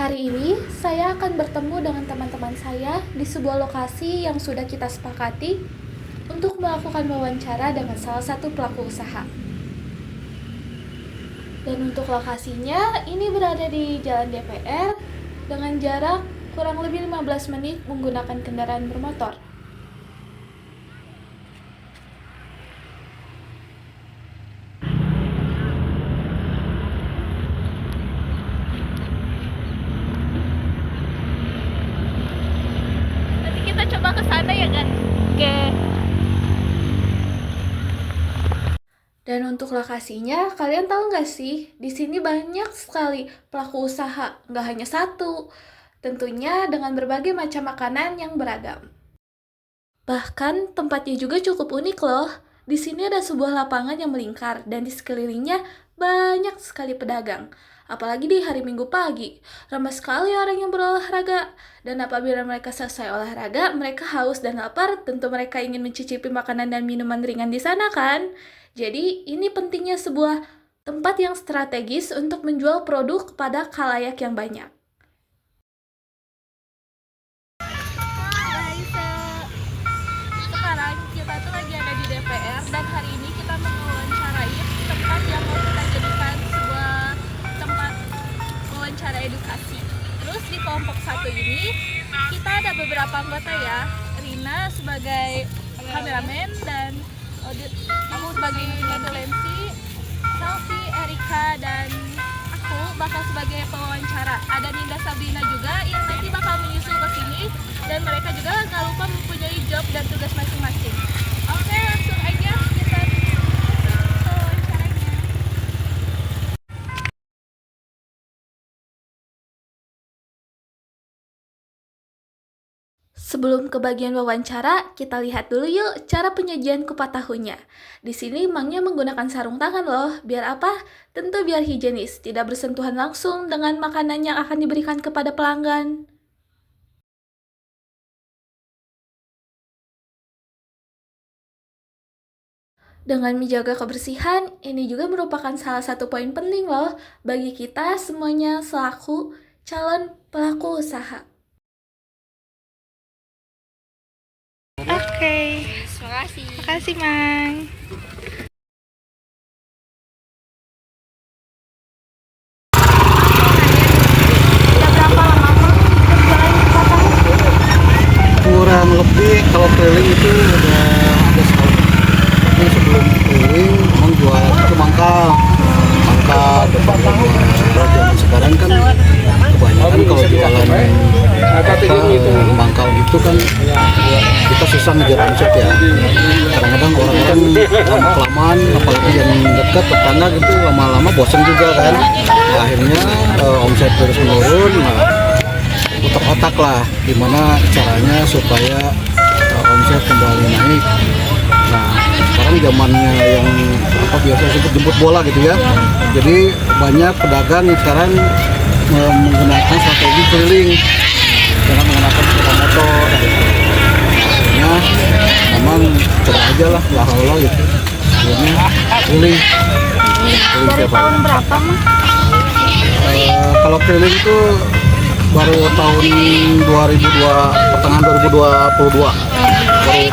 Hari ini saya akan bertemu dengan teman-teman saya di sebuah lokasi yang sudah kita sepakati untuk melakukan wawancara dengan salah satu pelaku usaha. Dan untuk lokasinya ini berada di Jalan DPR dengan jarak kurang lebih 15 menit menggunakan kendaraan bermotor. Nanti kita coba ke sana ya kan? Oke. Dan untuk lokasinya, kalian tahu nggak sih? Di sini banyak sekali pelaku usaha, nggak hanya satu. Tentunya dengan berbagai macam makanan yang beragam. Bahkan tempatnya juga cukup unik loh. Di sini ada sebuah lapangan yang melingkar dan di sekelilingnya banyak sekali pedagang. Apalagi di hari Minggu pagi, ramai sekali orang yang berolahraga. Dan apabila mereka selesai olahraga, mereka haus dan lapar, tentu mereka ingin mencicipi makanan dan minuman ringan di sana kan? Jadi ini pentingnya sebuah tempat yang strategis untuk menjual produk kepada khalayak yang banyak. Sekarang kita tuh lagi ada di DPR dan hari ini kita mewawancarai tempat yang mau kita jadikan sebuah tempat wawancara edukasi. Terus di kelompok satu ini kita ada beberapa anggota ya. Rina sebagai kameramen dan aku sebagai konsulensi, Selvi, Erika, dan aku bakal sebagai pewawancara. Ada Ninda Sabrina juga yang nanti bakal menyusul ke sini dan mereka juga nggak lupa mempunyai job dan tugas masing-masing. Oke, langsung aja kita wawancaranya. Sebelum ke bagian wawancara, kita lihat dulu yuk cara penyajian kupat tahunya. Di sini mangnya menggunakan sarung tangan loh. Biar apa? Tentu biar higienis, tidak bersentuhan langsung dengan makanan yang akan diberikan kepada pelanggan. Dengan menjaga kebersihan, ini juga merupakan salah satu poin penting loh bagi kita semuanya selaku calon pelaku usaha. Oke, Terima kasih. makasih Mang. Udah berapa lama Mang berjualan kupat tahu? Kurang lebih kalau keliling itu udah ada setahun. Tapi sebelum keliling memang jual itu mangkal depan rumah. Kalau zaman sekarang kan kebanyakan kalau jualan mangkal gitu kan kita susah ngejar omset ya. Kadang-kadang orang kan kelamaan, apalagi yang dekat tetangga gitu lama-lama bosan juga kan. Nah, akhirnya omset terus menurun. Nah, otak-otak lah gimana caranya supaya omset kembali naik. Nah sekarang zamannya yang apa biasa sebut jemput bola gitu ya, jadi banyak pedagang yang sekarang menggunakan strategi keliling dengan menggunakan sepeda motor gitu. Akhirnya memang coba aja lah Allah gitu, akhirnya keliling Dari tiap hari. tahun berapa Mang? Kalau keliling itu baru tahun 2002, pertengahan 2022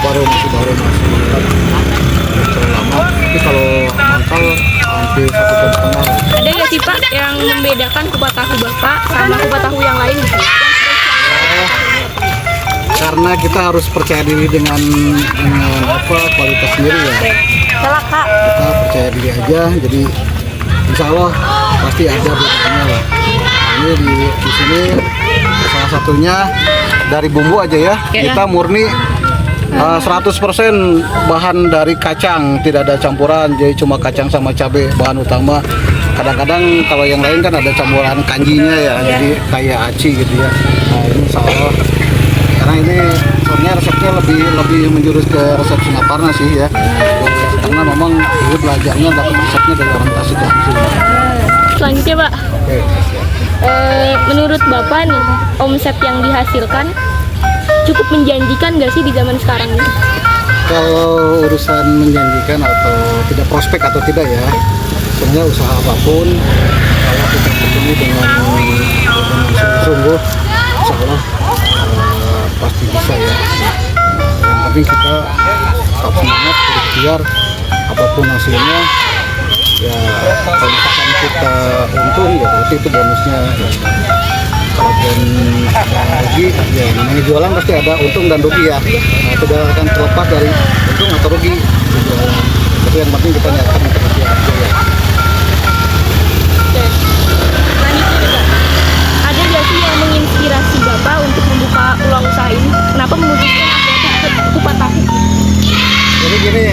baru masih terlalu lama. Tapi kalau mangkal hampir 1 tahun setengah. Ada nggak sih Pak yang membedakan kupat tahu Bapak sama kupat tahu yang lain gitu? Karena kita harus percaya diri dengan apa kualitas sendiri ya. Salah Kak. Kita percaya diri aja, jadi insya Allah pasti ada bedanya lah. Nah, ini di sini salah satunya dari bumbu aja ya, kita murni 100% bahan dari kacang, tidak ada campuran, jadi cuma kacang sama cabai bahan utama. Kadang-kadang kalau yang lain kan ada campuran kanjinya ya, jadi kayak aci gitu ya. Nah ini insya Allah, karena ini sebenarnya resepnya lebih menjurus ke resep Singaparna sih ya, karena memang ini belajarnya dapat resepnya dari orang Tasik langsung. Selanjutnya Pak, Oke. menurut Bapak nih omset yang dihasilkan cukup menjanjikan nggak sih di zaman sekarang ini? Kalau urusan menjanjikan atau tidak prospek atau tidak ya, sebenarnya usaha apapun kalau kita ketemu dengan sungguh insya Allah pasti bisa ya. Yang penting kita tetap semangat, berikhtiar, apapun hasilnya ya. Kalau misalkan kita untung ya berarti itu bonusnya ya. Kalaupun ada rugi ya, namanya jualan pasti ada untung dan rugi ya. Nah, tidak akan terlepas dari untung atau rugi di jualan. Tapi yang penting kita nyatakan untuk hasil aja ya. Oke. Selanjutnya Pak, ada nggak sih yang menginspirasi Bapak untuk membuka peluang usaha ini? Kenapa memutuskan untuk kupat tahu? Jadi gini,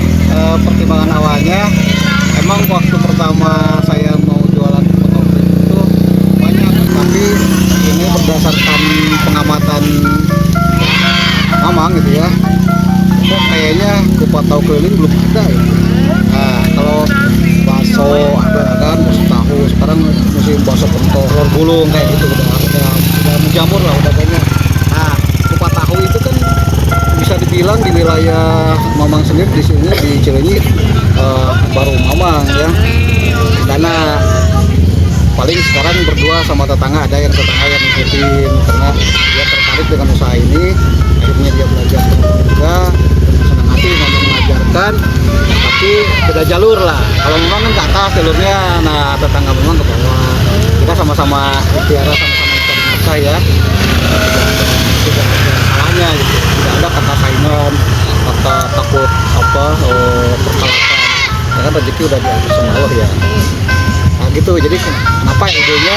pertimbangan awalnya emang waktu pertama saya mau jualan fotografi itu banyak, tapi ini berdasarkan pengamatan mamang gitu ya, kok kayaknya kupat tahu keliling belum ada ya. Nah kalau bakso ada kan, bakso tahu sekarang musim bakso pentol, telur gulung kayak gitu udah menjamur lah, udah banyak. Nah kupat tahu itu kan bisa dibilang di wilayah mamang sendiri di sini di Cileunyi baru mamang ya. Karena paling sekarang berdua sama tetangga, ada yang tetangga yang ngikutin karena dia tertarik dengan usaha ini, akhirnya dia belajar juga dengan senang hati mau mengajarkan, tapi beda jalur lah. Kalau memang kan ke atas jalurnya, nah tetangga memang ke bawah. Kita sama-sama ikhtiar, sama-sama mencari nafkah ya. Tidak ada salahnya gitu, tidak ada kata saingan, kata takut perkalahan. Ya kan rezeki udah diatur sama Allah ya. Nah gitu, jadi kenapa idenya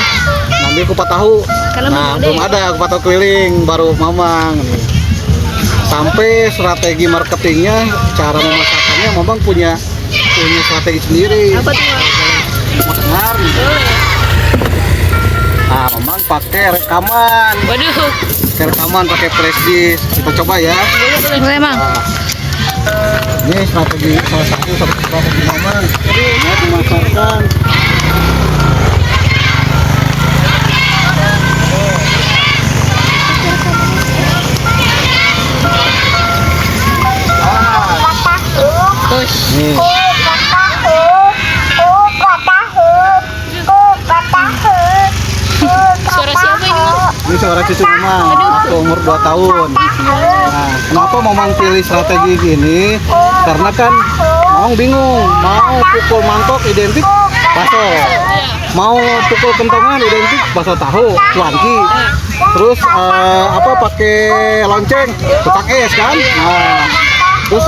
ngambil kupat tahu? Karena nah belum ada kupat tahu keliling, baru mamang nih. Sampai strategi marketingnya, cara memasarkannya mamang punya strategi sendiri. Apa tuh Pak? Mau dengar nih. Nah mamang pakai rekaman. Waduh. Rekaman pakai flash disk, kita coba ya. Boleh Bang. Nah, ini strategi salah satu strategi mamang ya, memasarkan. Nih. Suara siapa ini? Ini suara cucu mamang, waktu umur 2 tahun. Nah, kenapa mamang pilih strategi gini? Karena kan mamang bingung, mau pukul mangkok identik bakso, mau pukul kentongan identik bakso tahu, cuanki. Terus pakai lonceng, tukang es kan? Nah, terus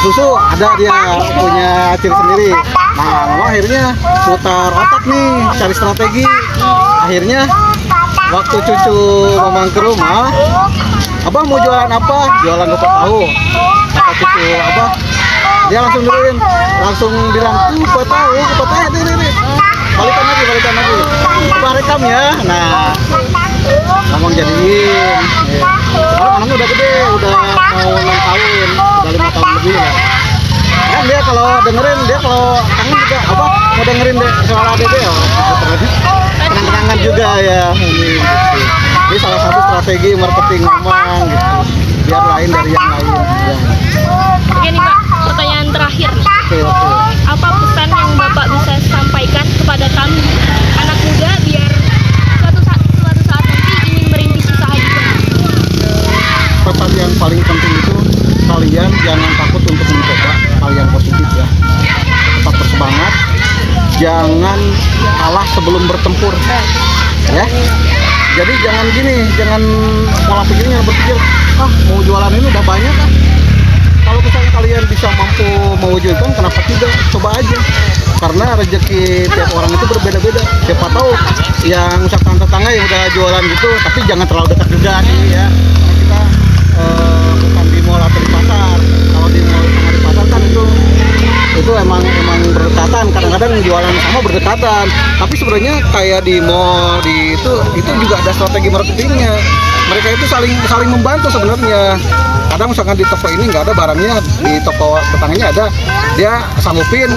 susu ada, dia punya ciri sendiri. Nah, mamang akhirnya putar otak nih, cari strategi. Akhirnya waktu cucu mamang ke rumah, abang mau jualan apa? Jualan kupat tahu. Kata cucu abah, dia langsung nurunin, langsung bilang kupat tahu ini. Balikan lagi. Coba rekam ya. Nah, mamang jadiin. Sekarang anaknya udah gede, udah mau 6 tahun, udah 5 tahun lebih lah. Kan dia kalau dengerin, dia kalau kangen juga abah mau dengerin deh soal ADD ya. Kenang-kenangan juga ya ini gitu. Ini salah satu strategi marketing mamang gitu, biar lain dari yang lain ya. Oke nih Pak, pertanyaan terakhir. Oke. Apa pesan yang Bapak bisa sampaikan kepada kami anak muda biar suatu saat nanti ingin merintis usaha juga? Pesan yang paling penting itu kalian jangan takut untuk mencoba hal yang positif ya. Tetap bersemangat, jangan kalah sebelum bertempur ya. Jadi jangan pola pikirnya berpikir mau jualan ini udah banyak kan. Kalau misalnya kalian bisa mampu mewujudkan, kenapa tidak, coba aja. Karena rezeki tiap orang itu berbeda-beda. Siapa tahu yang misalkan tetangga yang udah jualan gitu, tapi jangan terlalu dekat juga nih ya. Karena kita bukan di mall atau di pasar. Kalau di mall sama di pasar kan itu emang berdekatan, kadang-kadang jualan sama berdekatan, tapi sebenarnya kayak di mall itu juga ada strategi marketingnya. Mereka itu saling membantu sebenarnya. Kadang misalkan di toko ini nggak ada barangnya, di toko tetangganya ada, dia sanggupin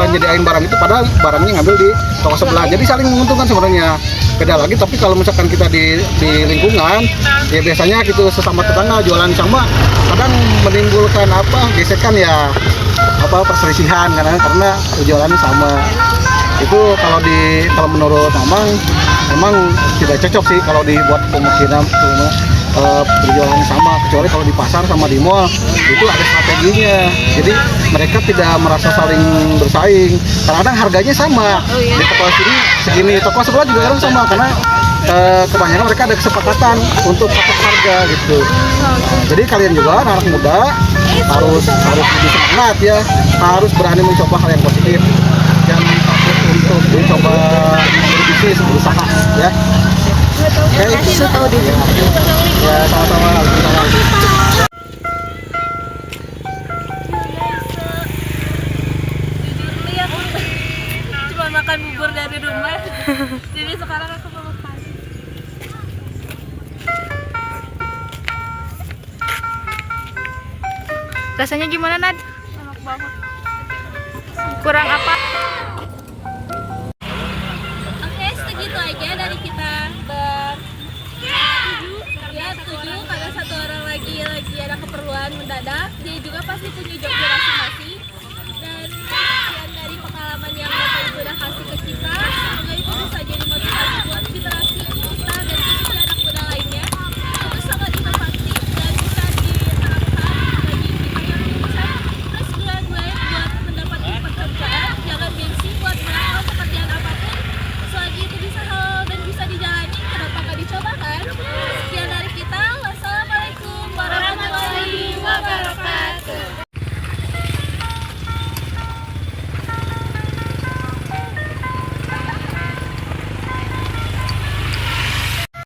nyediain barang itu, padahal barangnya ngambil di toko sebelah. Jadi saling menguntungkan sebenarnya. Beda lagi, tapi kalau misalkan kita di lingkungan, ya biasanya gitu sesama tetangga jualan sama, kadang menimbulkan gesekan ya, perselisihan karena jualannya sama. itu kalau menurut Mamang memang tidak cocok sih kalau dibuat pemukiman berjualan sama, kecuali kalau di pasar sama di mall itu ada strateginya. Jadi mereka tidak merasa saling bersaing. Kadang-kadang harganya sama. Di toko sini segini, toko sebelah juga kadang sama karena kebanyakan mereka ada kesepakatan untuk patok harga gitu. Jadi kalian juga anak muda harus lebih semangat ya, harus berani mencoba hal yang positif. Jangan takut untuk mencoba berbisnis, berusaha ya. Oke, ya sama-sama. Cuma makan bubur dari rumah. Jadi sekarang aku mau makan. Rasanya gimana, Nad? Enak banget. Kurang apa? Oke, segitu aja dari kita tujuh karena satu orang lagi ada keperluan mendadak. Dia juga pasti punya job masing-masing.